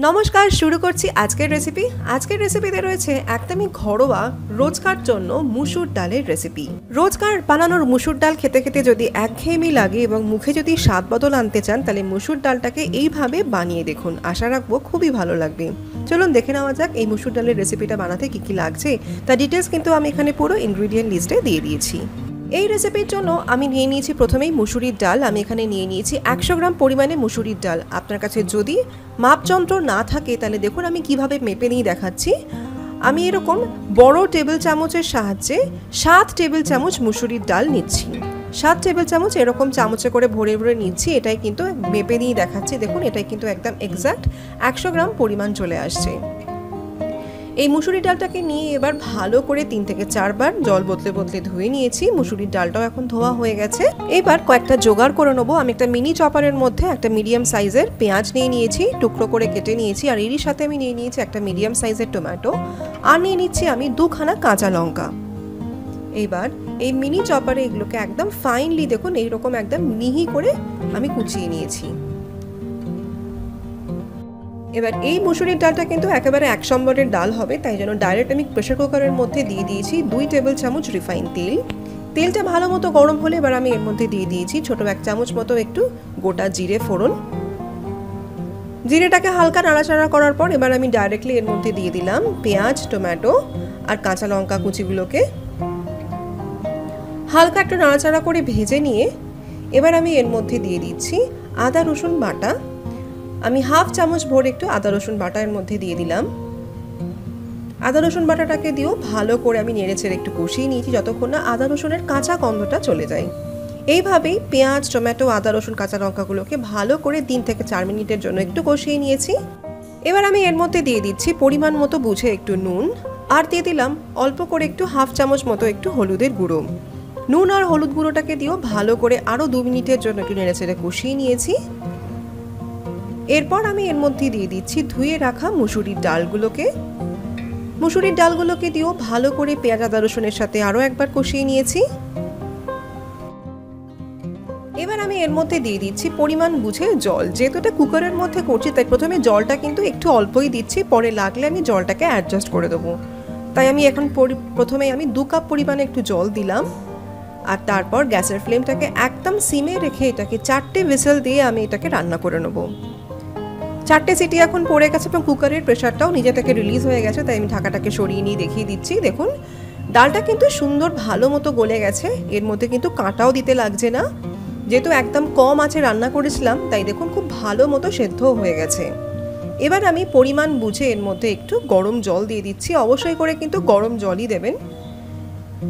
নমস্কার, শুরু করছি আজকের রেসিপি। আজকের রেসিপিতে রয়েছে একদমই ঘরোয়া রোজকার জন্য মুসুর ডালের রেসিপি। রোজকার বানানোর মুসুর ডাল খেতে খেতে যদি একঘেয়েমি লাগে এবং মুখে যদি স্বাদ বদল আনতে চান, তাহলে মুসুর ডালটাকে এইভাবে বানিয়ে দেখুন। আশা রাখবো খুবই ভালো লাগবে। চলুন দেখে নেওয়া যাক এই মুসুর ডালের রেসিপিটা বানাতে কী কী লাগছে। তার ডিটেলস কিন্তু আমি এখানে পুরো ইনগ্রিডিয়েন্ট লিস্টে দিয়ে দিয়েছি। এই রেসিপির জন্য আমি নিয়ে নিয়েছি প্রথমেই মুসুরির ডাল। আমি এখানে নিয়ে নিয়েছি 100 গ্রাম পরিমাণে মুসুরির ডাল। আপনার কাছে যদি মাপযন্ত্র না থাকে তাহলে দেখুন আমি কিভাবে মেপে নিয়ে দেখাচ্ছি। আমি এরকম বড় টেবিল চামচের সাহায্যে 7 টেবিল চামচ মুসুরির ডাল নিচ্ছি। 7 টেবিল চামচ এরকম চামচে করে ভরে ভরে নিচ্ছি। এটাই কিন্তু মেপে নিয়ে দেখাচ্ছি। দেখুন এটাই কিন্তু একদম এক্স্যাক্ট 100 গ্রাম পরিমাণ চলে আসছে। এই মুসুরির ডালটাকে নিয়ে এবার ভালো করে 3 থেকে 4 বার জল বদলে বদলে ধুয়ে নিয়েছি। মুসুরির ডালটাও এখন ধোয়া হয়ে গেছে। এবার কয়েকটা জোগাড় করে নেবো। আমি একটা মিনি চপারের মধ্যে একটা মিডিয়াম সাইজের পেঁয়াজ নিয়ে নিয়েছি, টুকরো করে কেটে নিয়েছি। আর এরই সাথে আমি নিয়ে নিয়েছি একটা মিডিয়াম সাইজের টমেটো, আর নিয়ে নিচ্ছি আমি 2খানা কাঁচা লঙ্কা। এবার এই মিনি চপারে এগুলোকে একদম ফাইনলি দেখুন এইরকম একদম মিহি করে আমি কুচিয়ে নিয়েছি। এবার এই মুসুরির ডালটা কিন্তু একেবারে 1 সম্বরের ডাল হবে, তাই জন্য ডাইরেক্ট আমি প্রেসার কুকারের মধ্যে দিয়ে দিয়েছি 2 টেবিল চামচ রিফাইন তেল। তেলটা ভালো মতো গরম হলে এবার আমি এর মধ্যে দিয়ে দিয়েছি ছোট 1 চামচ মতো একটু গোটা জিরে ফোড়ন। জিরেটাকে হালকা নাড়াচাড়া করার পর এবার আমি ডাইরেক্টলি এর মধ্যে দিয়ে দিলাম পেঁয়াজ, টমেটো আর কাঁচা লঙ্কা কুচিগুলোকে। হালকা একটু নাড়াচাড়া করে ভেজে নিয়ে এবার আমি এর মধ্যে দিয়ে দিচ্ছি আদা রসুন বাটা। আমি 1/2 চামচ ভরে একটু আদা রসুন বাটা এর মধ্যে দিয়ে দিলাম। আদা রসুন বাটাটাকে দিয়েও ভালো করে আমি নেড়েচেড়ে একটু কষিয়ে নিয়েছি যতক্ষণ না আদা রসুনের কাঁচা গন্ধটা চলে যায়। এইভাবেই পেঁয়াজ, টমেটো, আদা রসুন, কাঁচা লঙ্কাগুলোকে ভালো করে 3 থেকে 4 মিনিটের জন্য একটু কষিয়ে নিয়েছি। এবার আমি এর মধ্যে দিয়ে দিচ্ছি পরিমাণ মতো বুঝে একটু নুন, আর দিয়ে দিলাম অল্প করে একটু 1/2 চামচ মতো একটু হলুদের গুঁড়ো। নুন আর হলুদ গুঁড়োটাকে দিয়েও ভালো করে আরও 2 মিনিটের জন্য একটু নেড়েচেড়ে কষিয়ে নিয়েছি। এরপর আমি এর মধ্যে দিয়ে দিচ্ছি ধুয়ে রাখা মুসুরির ডালগুলোকে। মুসুরির ডালগুলোকে দিয়েও ভালো করে পেঁয়াজ আদা রসুনের সাথে আরও একবার কষিয়ে নিয়েছি। এবার আমি এর মধ্যে দিয়ে দিচ্ছি পরিমাণ বুঝে জল। যেহেতু এটা কুকারের মধ্যে করছি তাই প্রথমে জলটা কিন্তু একটু অল্পই দিচ্ছি, পরে লাগলে আমি জলটাকে অ্যাডজাস্ট করে দেবো। তাই আমি এখন প্রথমে আমি 2 কাপ পরিমাণে একটু জল দিলাম, আর তারপর গ্যাসের ফ্লেমটাকে একদম সিমে রেখে এটাকে 4টে হুইসেল দিয়ে আমি এটাকে রান্না করে নেবো। 4টে সিটি এখন পড়ে গেছে এবং কুকারের প্রেশারটাও নিজে থেকে রিলিজ হয়ে গেছে, তাই আমি ঢাকাটাকে সরিয়ে নিয়ে দেখিয়ে দিচ্ছি। দেখুন ডালটা কিন্তু সুন্দর ভালো মতো গলে গেছে, এর মধ্যে কিন্তু কাঁটাও দিতে লাগছে না। যেহেতু একদম কম আঁচে রান্না করেছিলাম তাই দেখুন খুব ভালো মতো সেদ্ধ হয়ে গেছে। এবার আমি পরিমাণ বুঝে এর মধ্যে একটু গরম জল দিয়ে দিচ্ছি। অবশ্যই করে কিন্তু গরম জলই দেবেন।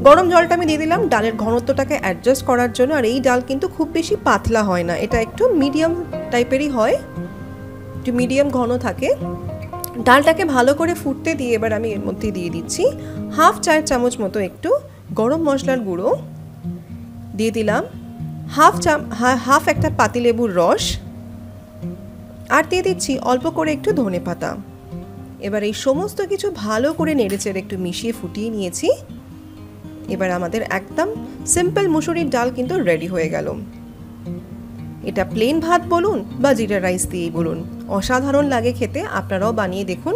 গরম জলটা আমি দিয়ে দিলাম ডালের ঘনত্বটাকে অ্যাডজাস্ট করার জন্য। আর এই ডাল কিন্তু খুব বেশি পাতলা হয় না, এটা একটু মিডিয়াম টাইপেরই হয়, একটু মিডিয়াম ঘন থাকে। ডালটাকে ভালো করে ফুটতে দিয়ে এবার আমি এর মধ্যে দিয়ে দিচ্ছি 1/2 চায়ের চামচ মতো একটু গরম মশলার গুঁড়ো, দিয়ে দিলাম হাফ একটা পাতিলেবুর রস, আর দিয়ে দিচ্ছি অল্প করে একটু ধনেপাতা। এবার এই সমস্ত কিছু ভালো করে নেড়েচেড়ে একটু মিশিয়ে ফুটিয়ে নিয়েছি। এবার আমাদের একদম সিম্পল মুসুরির ডাল কিন্তু রেডি হয়ে গেল। এটা প্লেন ভাত বলুন বা জিরা রাইস দিয়েই বলুন, অসাধারণ লাগে খেতে। আপনারাও বানিয়ে দেখুন।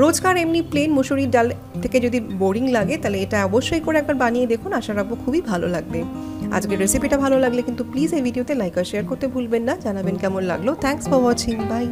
রোজকার এমনি প্লেন মুসুরির ডাল থেকে যদি বোরিং লাগে তাহলে এটা অবশ্যই করে একবার বানিয়ে দেখুন। আশা রাখবো খুবই ভালো লাগবে। আজকের রেসিপিটা ভালো লাগলে কিন্তু প্লিজ এই ভিডিওতে লাইক আর শেয়ার করতে ভুলবেন না। জানাবেন কেমন লাগলো। Thanks for watching. বাই।